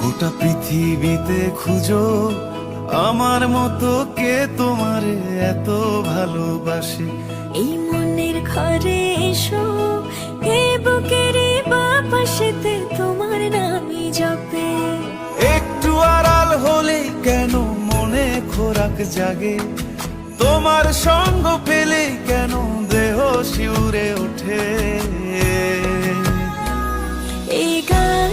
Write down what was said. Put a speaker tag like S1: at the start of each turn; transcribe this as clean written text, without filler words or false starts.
S1: গোটা পৃথিবীতে খুঁজো আমার মতো কে তোমারে এত ভালোবাসে।
S2: এই মনের ঘরে এসো, এই বুকের বাপাশেতে তোমার নামই জপে।
S1: একটু আড়াল হলেই কেন মনে খোরাক জাগে, তোমার সঙ্গ পেলেই কেন দেহ শিউরে ওঠে।
S2: এই গান